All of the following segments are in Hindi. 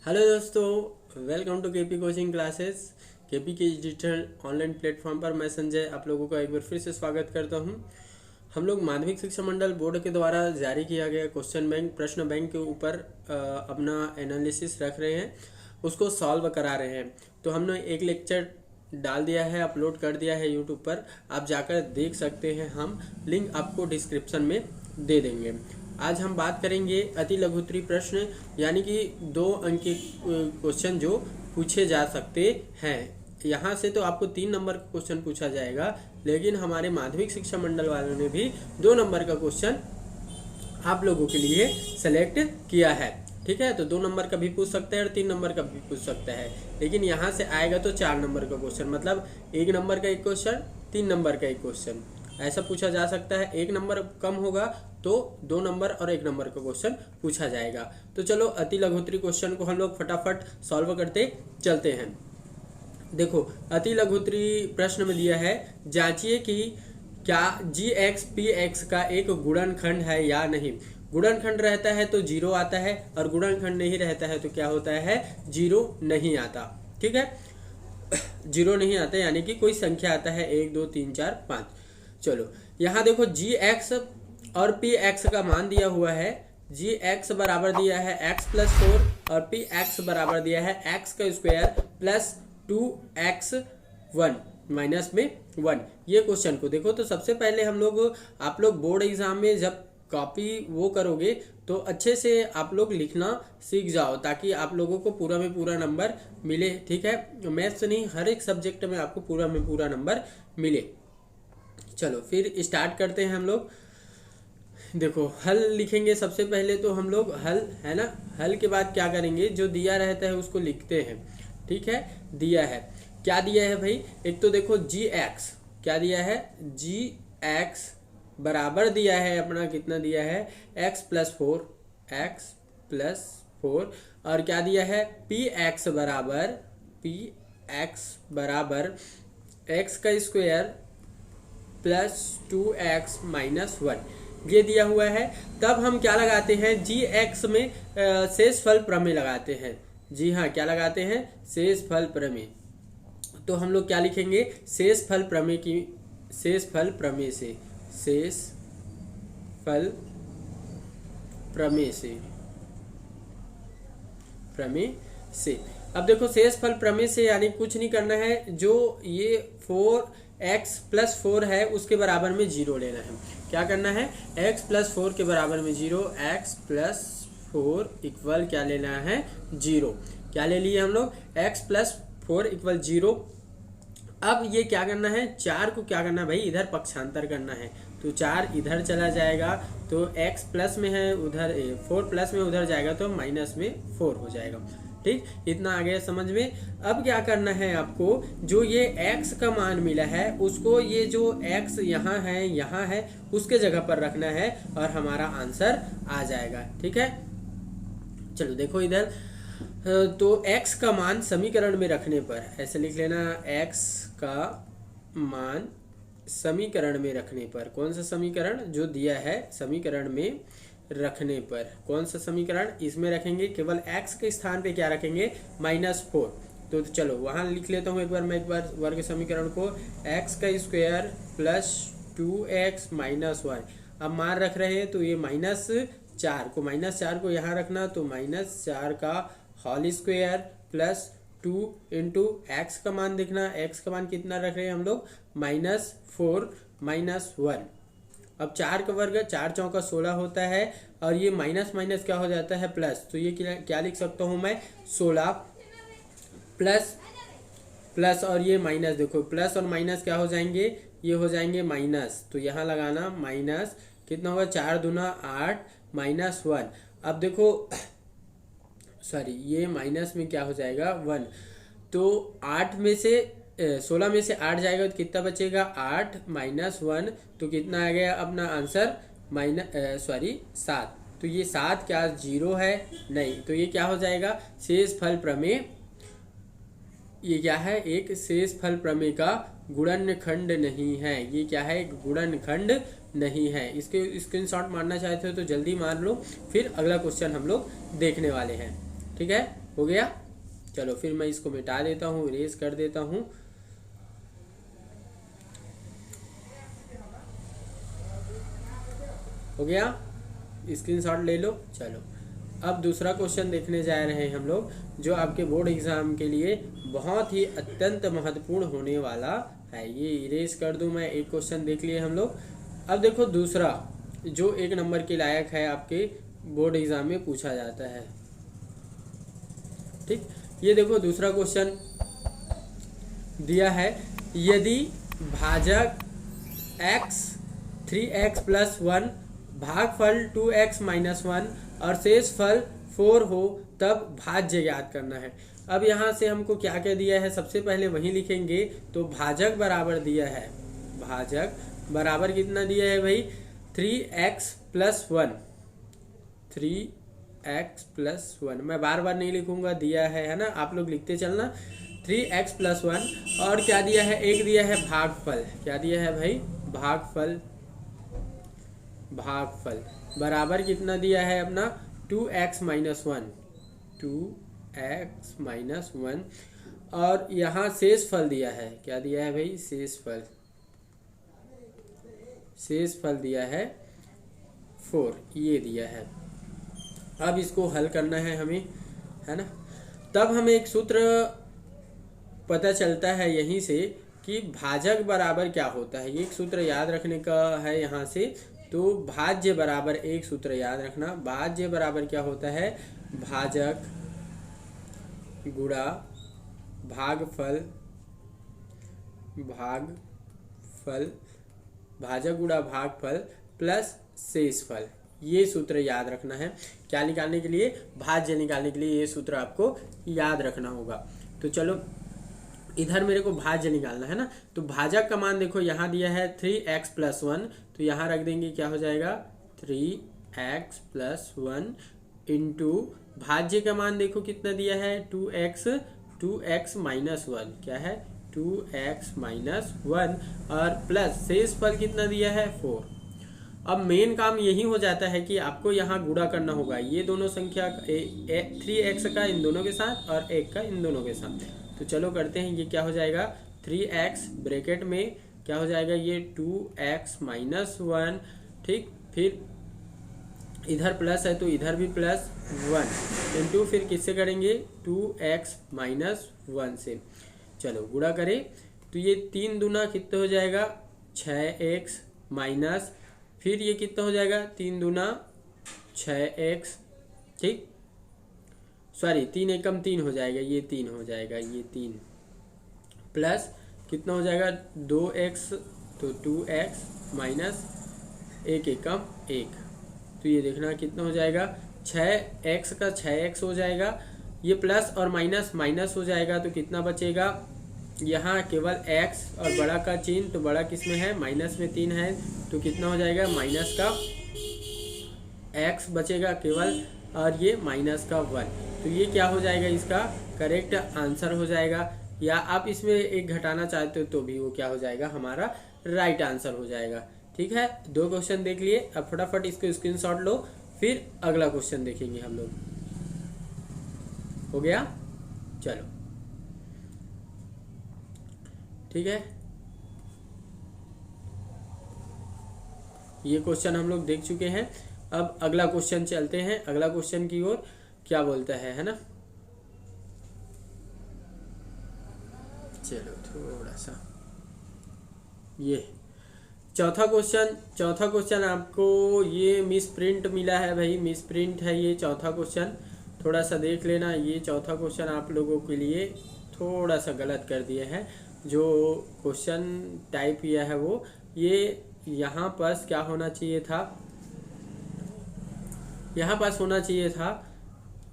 हेलो दोस्तों, welcome to KP coaching classes. KP के डिजिटल ऑनलाइन प्लेटफॉर्म पर मैं संजय आप लोगों का एक बार फिर से स्वागत करता हूं। हम लोग माध्यमिक शिक्षा मंडल बोर्ड के द्वारा जारी किया गया क्वेश्चन बैंक प्रश्न बैंक के ऊपर अपना एनालिसिस रख रहे हैं, उसको सॉल्व करा रहे हैं। तो हमने एक लेक्चर डाल दिया है, अपलोड कर दिया है यूट्यूब पर, आप जाकर देख सकते हैं। हम लिंक आपको डिस्क्रिप्शन में दे देंगे। आज हम बात करेंगे अति लघुत्तरी प्रश्न, यानी कि 2 अंक के क्वेश्चन जो पूछे जा सकते हैं। यहाँ से तो आपको 3 नंबर का क्वेश्चन पूछा जाएगा, लेकिन हमारे माध्यमिक शिक्षा मंडल वालों ने भी 2 नंबर का क्वेश्चन आप लोगों के लिए सेलेक्ट किया है। ठीक है, तो 2 नंबर का भी पूछ सकते हैं और 3 नंबर का भी पूछ सकता है, लेकिन यहाँ से आएगा तो 4 नंबर का क्वेश्चन, मतलब 1 नंबर का एक क्वेश्चन, 3 नंबर का एक क्वेश्चन ऐसा पूछा जा सकता है। 1 नंबर कम होगा तो 2 नंबर और 1 नंबर का क्वेश्चन पूछा जाएगा। तो चलो अति लघुत्तरी क्वेश्चन को हम लोग फटाफट सॉल्व करते चलते हैं। देखो, अति लघुत्तरी प्रश्न में दिया है, जांचिए कि क्या जी एक्स पी एक्स का एक गुणनखंड है या नहीं। गुणनखंड रहता है तो 0 आता है, और गुणनखंड नहीं रहता है तो क्या होता है, 0 नहीं आता। ठीक है, 0 नहीं आता, यानी कि कोई संख्या आता है 1 2 3 4 5। चलो यहाँ देखो, जी एक्स और पी एक्स का मान दिया हुआ है। जी एक्स बराबर दिया है x+4 और पी एक्स बराबर दिया है x² प्लस 2x1 माइनस में 1। ये क्वेश्चन को देखो तो सबसे पहले आप लोग बोर्ड एग्जाम में जब कॉपी वो करोगे तो अच्छे से आप लोग लिखना सीख जाओ, ताकि आप लोगों को पूरा में पूरा नंबर मिले। ठीक है, मैथ्स नहीं, हर एक सब्जेक्ट में आपको पूरा में पूरा नंबर मिले। चलो फिर स्टार्ट करते हैं हम लोग। देखो, हल लिखेंगे सबसे पहले तो हम लोग, हल है ना, हल के बाद क्या करेंगे, जो दिया रहता है उसको लिखते हैं। ठीक है, दिया है, क्या दिया है भाई, एक तो देखो जी एक्स क्या दिया है, जी एक्स बराबर दिया है अपना, कितना दिया है, x+4 और क्या दिया है, पी एक्स बराबर x² प्लस 2x माइनस 1, ये दिया हुआ है। तब हम क्या लगाते हैं, जी एक्स में शेषफल प्रमेय लगाते हैं। जी हाँ, क्या लगाते हैं, शेषफल प्रमेय। तो हम लोग क्या लिखेंगे, शेषफल प्रमेय से। अब देखो, शेषफल प्रमेय से यानी कुछ नहीं करना है, जो ये 4x+4 है उसके बराबर में 0 लेना है। क्या करना है, x+4 के बराबर में 0, x+4 इक्वल क्या लेना है, 0। क्या ले लिए हम लोग, x+4 इक्वल 0। अब ये क्या करना है, 4 को क्या करना है भाई, इधर पक्षांतर करना है, तो 4 इधर चला जाएगा, तो x प्लस में है उधर 4 प्लस में उधर जाएगा तो माइनस में 4 हो जाएगा। ठीक, इतना आ गया समझ में। अब क्या करना है आपको, जो ये x का मान मिला है उसको, ये जो x यहाँ है उसके जगह पर रखना है और हमारा आंसर आ जाएगा। ठीक है, चलो देखो इधर, तो x का मान समीकरण में रखने पर ऐसे लिख लेना, x का मान समीकरण में रखने पर, कौन सा समीकरण जो दिया है, समीकरण में रखने पर कौन सा समीकरण, इसमें रखेंगे, केवल x के स्थान पे क्या रखेंगे, -4। तो चलो वहां लिख लेता हूँ मैं एक बार वर्ग समीकरण को, x² प्लस 2x माइनस 1। अब मान रख रहे हैं तो ये -4 को यहाँ रखना, तो -4 का whole square plus 2 into x का मान देखना, x का मान कितना रख रहे हैं हम लोग, -4 -1। अब 4 का वर्ग 4 चौका 16 होता है, और ये माइनस माइनस क्या हो जाता है, प्लस। तो ये क्या लिख सकता हूँ मैं, 16 प्लस और ये माइनस। देखो प्लस और माइनस क्या हो जाएंगे, ये हो जाएंगे माइनस, तो यहाँ लगाना माइनस, कितना होगा, 4 दूना 8 -1। अब देखो सॉरी, ये माइनस में क्या हो जाएगा, 1। तो 8 में से 16 में से 8 जाएगा तो कितना बचेगा, 8 -1, तो कितना आ गया अपना आंसर, 7। तो ये 7 क्या 0 है, नहीं, तो ये क्या हो जाएगा, शेषफल प्रमेय। ये क्या है, एक शेषफल प्रमेय का गुणनखंड नहीं है। ये क्या है, एक गुणनखंड नहीं है। इसके स्क्रीनशॉट मारना चाहते हो तो जल्दी मार लो, फिर अगला क्वेश्चन हम लोग देखने वाले हैं। ठीक है। हो गया। चलो फिर मैं इसको मिटा देता हूँ, इरेज कर देता हूँ। हो गया, स्क्रीनशॉट ले लो। चलो अब दूसरा क्वेश्चन देखने जा रहे हैं हम लोग, जो आपके बोर्ड एग्जाम के लिए बहुत ही अत्यंत महत्वपूर्ण होने वाला है। ये इरेज कर दूं मैं, एक क्वेश्चन देख लिए हम लोग। अब देखो दूसरा जो 1 नंबर के लायक है, आपके बोर्ड एग्जाम में पूछा जाता है। ठीक, ये देखो दूसरा क्वेश्चन दिया है, यदि भाजक x 3x + 1 भागफल 2x - 1 और शेष फल 4 हो तब भाज्य ज्ञात करना है। अब यहाँ से हमको क्या क्या दिया है, सबसे पहले वही लिखेंगे। तो भाजक बराबर दिया है, भाजक बराबर कितना दिया है भाई, 3x + 1, 3x + 1। मैं बार बार नहीं लिखूंगा, दिया है ना, आप लोग लिखते चलना। 3x + 1 और क्या दिया है, एक दिया है भागफल। क्या दिया है भाई, भागफल। भागफल बराबर कितना दिया है अपना, 2x - 1, 2x - 1। और यहाँ शेष फल दिया है, क्या दिया है भाई, शेष फल। शेष फल दिया है 4, ये दिया है। अब इसको हल करना है हमें, है ना। तब हमें एक सूत्र पता चलता है यहीं से कि भाजक बराबर क्या होता है। ये एक सूत्र याद रखने का है यहाँ से। तो भाज्य बराबर, एक सूत्र याद रखना, भाज्य बराबर क्या होता है, भाजक गुणा भागफल, भागफल, भाजक गुणा भागफल प्लस शेषफल। ये सूत्र याद रखना है। क्या निकालने के लिए, भाज्य निकालने के लिए ये सूत्र आपको याद रखना होगा। तो चलो इधर मेरे को भाज्य निकालना है ना। तो भाजक का मान देखो यहाँ दिया है 3x + 1, तो यहाँ रख देंगे, क्या हो जाएगा 3x + 1 इंटू भाज्य का मान देखो कितना दिया है 2x - 1, क्या है 2x - 1 और प्लस शेष फल कितना दिया है 4। अब मेन काम यही हो जाता है कि आपको यहाँ गुणा करना होगा, ये दोनों संख्या 3x का इन दोनों के साथ और 1 का इन दोनों के साथ। तो चलो करते हैं, ये क्या हो जाएगा 3x ब्रैकेट में क्या हो जाएगा ये 2x - 1, ठीक। फिर इधर प्लस है तो इधर भी +1 इंटू फिर किससे करेंगे 2x - 1 से। चलो गुणा करें तो ये 3 दूना कितना हो जाएगा 6x माइनस, फिर ये कितना हो जाएगा 3 दूना 6x, ठीक। सॉरी 3 एकम 3 हो जाएगा, ये 3 हो जाएगा, ये 3 प्लस कितना हो जाएगा 2x, तो 2x माइनस 1 एकम 1। तो ये देखना कितना हो जाएगा 6x का 6x हो जाएगा, ये प्लस और माइनस माइनस हो जाएगा तो कितना बचेगा यहाँ केवल x और बड़ा का चिन्ह, तो बड़ा किस में है माइनस में 3 है, तो कितना हो जाएगा माइनस का x बचेगा केवल और ये माइनस का 1। तो ये क्या हो जाएगा इसका करेक्ट आंसर हो जाएगा। या आप इसमें एक घटाना चाहते हो तो भी वो क्या हो जाएगा हमारा राइट आंसर हो जाएगा। ठीक है, 2 क्वेश्चन देख लिए। अब फटाफट इसको स्क्रीनशॉट लो, फिर अगला क्वेश्चन देखेंगे हम लोग। हो गया, चलो ठीक है, ये क्वेश्चन हम लोग देख चुके हैं। अब अगला क्वेश्चन चलते हैं, अगला क्वेश्चन की ओर क्या बोलता है ना। चलो थोड़ा सा ये चौथा क्वेश्चन आपको ये मिस प्रिंट मिला है भाई, मिस प्रिंट है ये चौथा क्वेश्चन, थोड़ा सा देख लेना। ये चौथा क्वेश्चन आप लोगों के लिए थोड़ा सा गलत कर दिए हैं। जो क्वेश्चन टाइप किया है वो ये यहाँ पास क्या होना चाहिए था, यहाँ पास होना चाहिए था,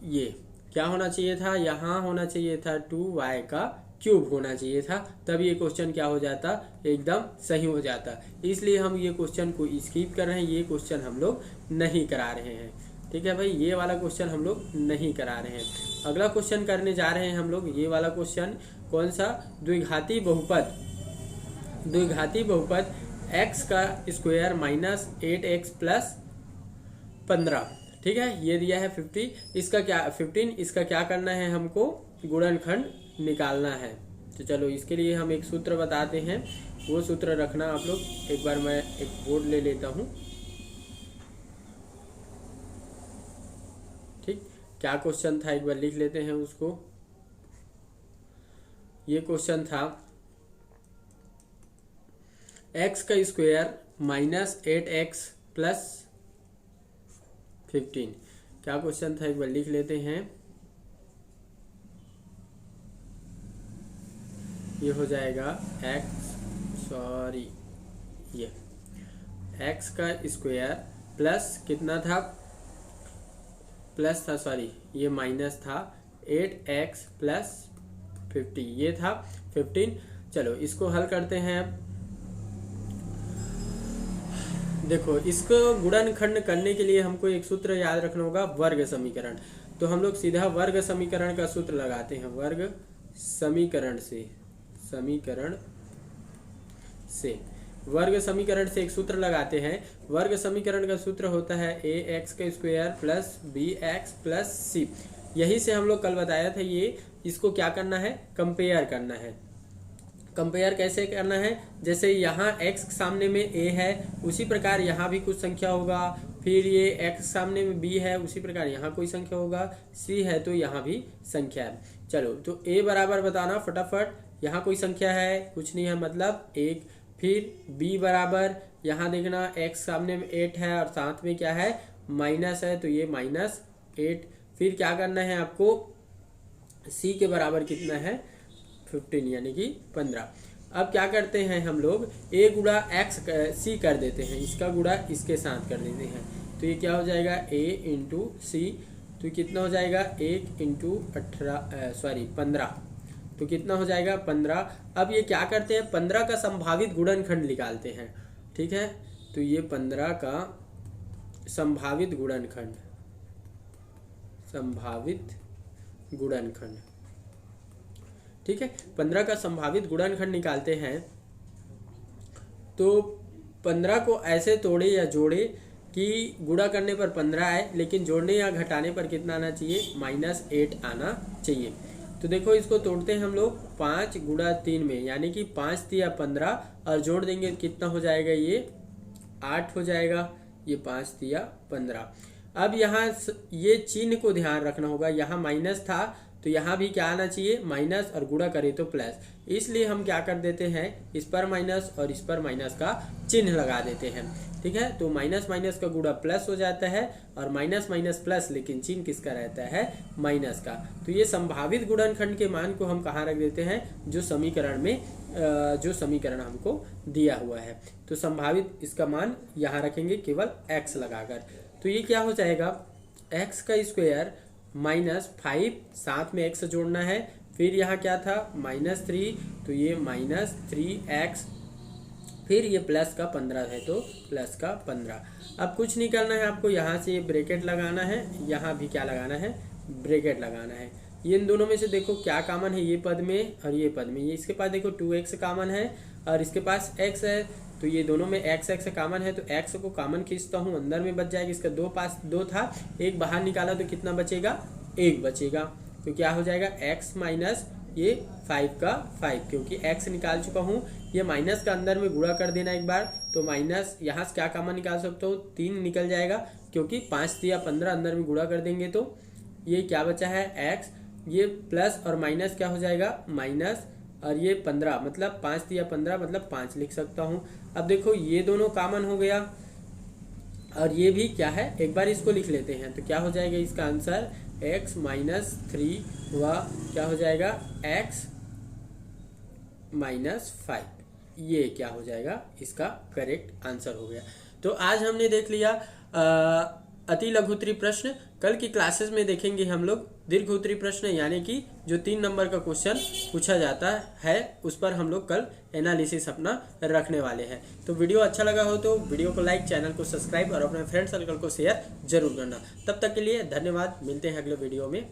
ये क्या होना चाहिए था, यहाँ होना चाहिए था 2y का क्यूब होना चाहिए था, तब ये क्वेश्चन क्या हो जाता एकदम सही हो जाता। इसलिए हम ये क्वेश्चन को स्किप कर रहे हैं, ये क्वेश्चन हम लोग नहीं करा रहे हैं। ठीक है भाई, ये वाला क्वेश्चन हम लोग नहीं करा रहे हैं। अगला क्वेश्चन करने जा रहे हैं हम लोग, ये वाला क्वेश्चन कौन सा, द्विघाती बहुपद x का स्क्वायर माइनस 8x + 15, ठीक है, ये दिया है 50, इसका क्या 15, इसका क्या करना है, हमको गुणनखंड निकालना है। तो चलो इसके लिए हम एक सूत्र बताते हैं, वो सूत्र रखना आप लोग। एक बार मैं एक बोर्ड ले लेता हूँ। ठीक, क्या क्वेश्चन था एक बार लिख लेते हैं उसको। ये क्वेश्चन था x का स्क्वायर माइनस 8x प्लस 15। क्या क्वेश्चन था एक बार लिख लेते हैं। ये हो जाएगा ये x का स्क्वायर प्लस कितना था, प्लस था सॉरी, ये माइनस था 8x प्लस 50, ये था 15। चलो इसको हल करते हैं। देखो, इसको गुणनखंड करने के लिए हमको एक सूत्र याद रखना होगा, वर्ग समीकरण। तो हम लोग सीधा वर्ग समीकरण का सूत्र लगाते हैं। वर्ग समीकरण से वर्ग समीकरण से एक सूत्र लगाते हैं। वर्ग समीकरण का सूत्र होता है ax का square plus bx plus c। यही से हम लोग कल बताया था, ये इसको क्या करना है, कंपेयर करना है। कंपेयर कैसे करना है, जैसे यहाँ x सामने में a है, उसी प्रकार यहाँ भी कुछ संख्या होगा, फिर ये x सामने में b है, उसी प्रकार यहाँ कोई संख्या होगा, c है तो यहाँ भी संख्या है। चलो तो a बराबर बताना फटाफट, यहाँ कोई संख्या है, कुछ नहीं है मतलब 1। फिर b बराबर, यहाँ देखना x सामने में 8 है और साथ में क्या है, माइनस है, तो ये -8। फिर क्या करना है आपको, c के बराबर कितना है, 15 यानी कि 15। अब क्या करते हैं हम लोग, a गुणा x c कर देते हैं, इसका गुणा इसके साथ कर देते हैं, तो ये क्या हो जाएगा a इंटू सी। तो कितना हो जाएगा 1 इंटू 15, तो कितना हो जाएगा 15। अब ये क्या करते हैं, 15 का संभावित गुणनखंड निकालते हैं। ठीक है, तो ये 15 का संभावित गुणनखंड, ठीक है, 15 का संभावित गुणनखंड निकालते हैं। तो 15 को ऐसे तोड़े या जोड़े कि गुणा करने पर 15 आए, लेकिन जोड़ने या घटाने पर कितना आना चाहिए, -8 आना चाहिए। तो देखो इसको तोड़ते हैं हम लोग 5 गुणा 3 में, यानी कि 5 तिया 15, और जोड़ देंगे कितना हो जाएगा, ये 8 हो जाएगा, ये 5 तिया 15। अब यहाँ ये चिन्ह को ध्यान रखना होगा, यहाँ माइनस था तो यहाँ भी क्या आना चाहिए, माइनस, और गुणा करें तो प्लस। इसलिए हम क्या कर देते हैं, इस पर माइनस और इस पर माइनस का चिन्ह लगा देते हैं। ठीक है, तो माइनस माइनस का गुणा प्लस हो जाता है, और माइनस माइनस प्लस, लेकिन चिन्ह किसका रहता है, माइनस का। तो ये संभावित गुणनखंड के मान को हम कहाँ रख देते हैं, जो समीकरण हमको दिया हुआ है। तो संभावित इसका मान यहाँ रखेंगे केवल x लगाकर। तो ये क्या हो जाएगा, x का स्क्वायर -5, साथ में x जोड़ना है, फिर यहाँ क्या था -3, तो ये -3x, फिर ये प्लस का 15 है तो प्लस का 15। अब कुछ नहीं करना है आपको, यहाँ से ये ब्रैकेट लगाना है, यहाँ भी क्या लगाना है, ब्रैकेट लगाना है। ये इन दोनों में से देखो क्या कॉमन है, ये पद में और ये पद में। ये इसके पास देखो 2x कॉमन है और इसके पास x है, तो ये दोनों में x कॉमन है, तो x को कॉमन खींचता हूँ, अंदर में बच जाएगा। इसका 2 था, एक बाहर निकाला तो कितना बचेगा, 1 बचेगा। तो क्या हो जाएगा, x माइनस ये 5 का 5, क्योंकि x निकाल चुका हूँ। ये माइनस का अंदर में गुणा कर देना एक बार, तो माइनस यहाँ से क्या कॉमन निकाल सकता हूँ, 3 निकल जाएगा, क्योंकि 5 या 15 अंदर में गुणा कर देंगे तो ये क्या बचा है x। ये प्लस और माइनस क्या हो जाएगा, माइनस, और ये 15 मतलब 5 या 15 मतलब 5 लिख सकता हूँ। अब देखो ये दोनों कॉमन हो गया, और ये भी क्या है, एक बार इसको लिख लेते हैं। तो क्या हो जाएगा इसका आंसर, x -3 व क्या हो जाएगा, x -5। ये क्या हो जाएगा, इसका करेक्ट आंसर हो गया। तो आज हमने देख लिया अति लघुत्तरी प्रश्न। कल की क्लासेस में देखेंगे हम लोग दीर्घोत्तरी प्रश्न, यानी कि जो 3 नंबर का क्वेश्चन पूछा जाता है, उस पर हम लोग कल एनालिसिस अपना रखने वाले हैं। तो वीडियो अच्छा लगा हो तो वीडियो को लाइक, चैनल को सब्सक्राइब और अपने फ्रेंड सर्कल को शेयर जरूर करना। तब तक के लिए धन्यवाद, मिलते हैं अगले वीडियो में।